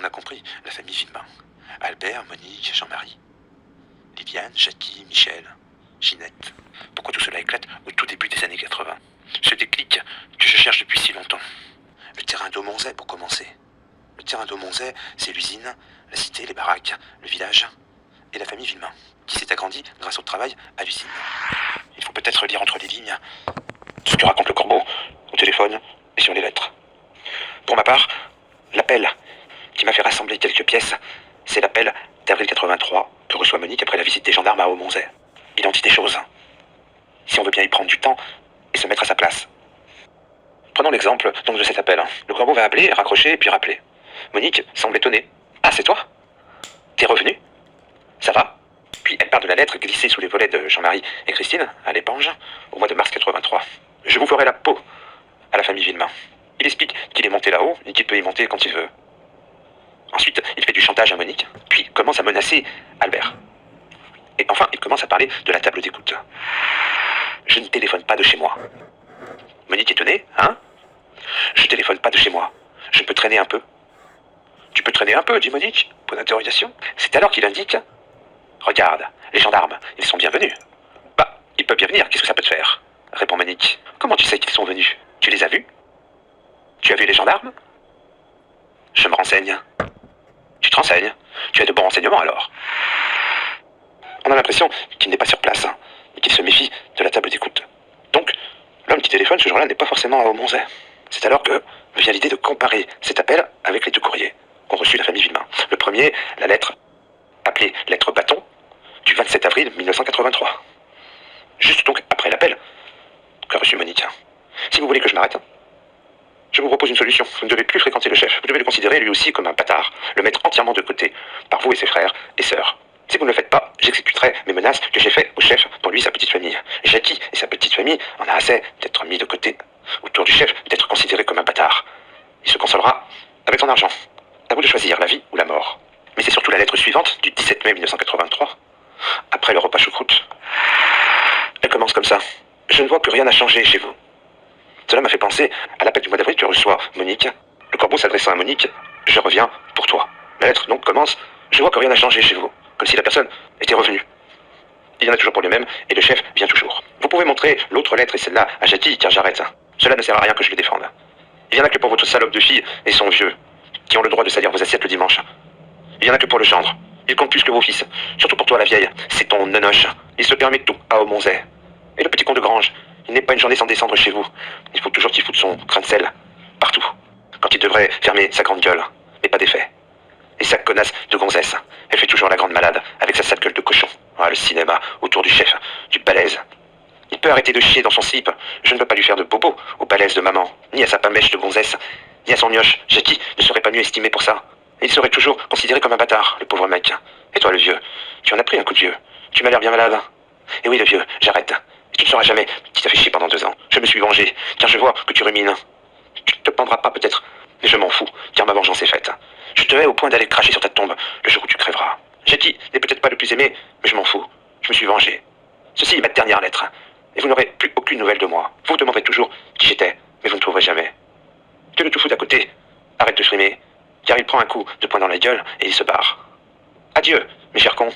On a compris, la famille Villemain. Albert, Monique, Jean-Marie. Liliane, Jackie, Michel, Ginette. Pourquoi tout cela éclate au tout début des années 80? Ce déclic que je cherche depuis si longtemps. Le terrain d'Aumonzey pour commencer. Le terrain d'Aumonzey, c'est l'usine, la cité, les baraques, le village et la famille Villemain, qui s'est agrandie grâce au travail à l'usine. Il faut peut-être lire entre les lignes ce que raconte le corbeau au téléphone et sur les lettres. Pour ma part, l'appel qui m'a fait rassembler quelques pièces, c'est l'appel d'avril 83 que reçoit Monique après la visite des gendarmes à Aumonzey. Il en dit des choses. Si on veut bien y prendre du temps et se mettre à sa place. Prenons l'exemple donc de cet appel. Le corbeau va appeler, raccrocher, puis rappeler. Monique semble étonnée. Ah, c'est toi? T'es revenu? Ça va? Puis elle parle de la lettre glissée sous les volets de Jean-Marie et Christine, à l'éponge, au mois de mars 83. Je vous ferai la peau à la famille Villemain. Il explique qu'il est monté là-haut et qu'il peut y monter quand il veut. Ensuite, il fait du chantage à Monique, puis commence à menacer Albert. Et enfin, il commence à parler de la table d'écoute. Je ne téléphone pas de chez moi. Monique étonnée, hein? Je téléphone pas de chez moi. Je peux traîner un peu. Tu peux traîner un peu, dit Monique, point d'interrogation. C'est alors qu'il indique: regarde, les gendarmes, ils sont bien venus. Bah, ils peuvent bien venir, qu'est-ce que ça peut te faire? Répond Monique. Comment tu sais qu'ils sont venus? Tu les as vus? Tu as vu les gendarmes? Je me renseigne. Tu te renseignes? Tu as de bons renseignements alors? On a l'impression qu'il n'est pas sur place, et qu'il se méfie de la table d'écoute. Donc, l'homme qui téléphone ce jour-là n'est pas forcément à Aumonzey. C'est alors que me vient l'idée de comparer cet appel avec les deux courriers qu'ont reçus la famille Villemain. Le premier, la lettre, appelée lettre bâton, du 27 avril 1983. Juste donc après l'appel qu'a reçu Monique. Si vous voulez que je m'arrête, je vous propose une solution. Vous ne devez plus fréquenter le chef. Vous devez le considérer lui aussi comme un bâtard. Le mettre entièrement de côté par vous et ses frères et sœurs. Si vous ne le faites pas, j'exécuterai mes menaces que j'ai faites au chef pour lui et sa petite famille. Jackie et sa petite famille en a assez d'être mis de côté autour du chef, d'être considéré comme un bâtard. Il se consolera avec son argent. À vous de choisir la vie ou la mort. Mais c'est surtout la lettre suivante du 17 mai 1983, après le repas choucroute. Elle commence comme ça. Je ne vois que rien n'a changé chez vous. Cela m'a fait penser à l'appel du mois d'avril que reçoit Monique. Le corbeau s'adressant à Monique: je reviens pour toi. La lettre donc commence: je vois que rien n'a changé chez vous. Comme si la personne était revenue. Il y en a toujours pour lui-même, et le chef vient toujours. Vous pouvez montrer l'autre lettre et celle-là à Jackie, car j'arrête. Cela ne sert à rien que je le défende. Il y en a que pour votre salope de fille et son vieux, qui ont le droit de salir vos assiettes le dimanche. Il y en a que pour le gendre. Il compte plus que vos fils. Surtout pour toi, la vieille. C'est ton nonoche. Il se permet tout à Aumonzey. Et le petit con de Grange, il n'est pas une journée sans descendre chez vous. Il faut toujours qu'il foute son grain de sel. Partout. Quand il devrait fermer sa grande gueule. Mais pas d'effet. Et sa connasse de gonzesse, elle fait toujours la grande malade, avec sa sale gueule de cochon. Ah, le cinéma, autour du chef, du balèze. Il peut arrêter de chier dans son slip. Je ne veux pas lui faire de bobo au balèze de maman, ni à sa pamèche de gonzesse, ni à son mioche. Jackie ne serait pas mieux estimé pour ça. Et il serait toujours considéré comme un bâtard, le pauvre mec. Et toi, le vieux, tu en as pris un coup de vieux. Tu m'as l'air bien malade. Et oui, le vieux, j'arrête. Et tu ne sauras jamais qui t'a fait chier pendant 2 ans. Je me suis vengé, car je vois que tu rumines. Tu ne te pendras pas peut-être, mais je m'en fous, car ma vengeance est faite. Je te hais au point d'aller cracher sur ta tombe le jour où tu crèveras. Jackie n'est peut-être pas le plus aimé, mais je m'en fous. Je me suis vengé. Ceci est ma dernière lettre. Et vous n'aurez plus aucune nouvelle de moi. Vous demanderez toujours qui j'étais, mais vous ne trouverez jamais. Que le tout fout à côté. Arrête de frimer, car il prend un coup de poing dans la gueule et il se barre. Adieu, mes chers cons.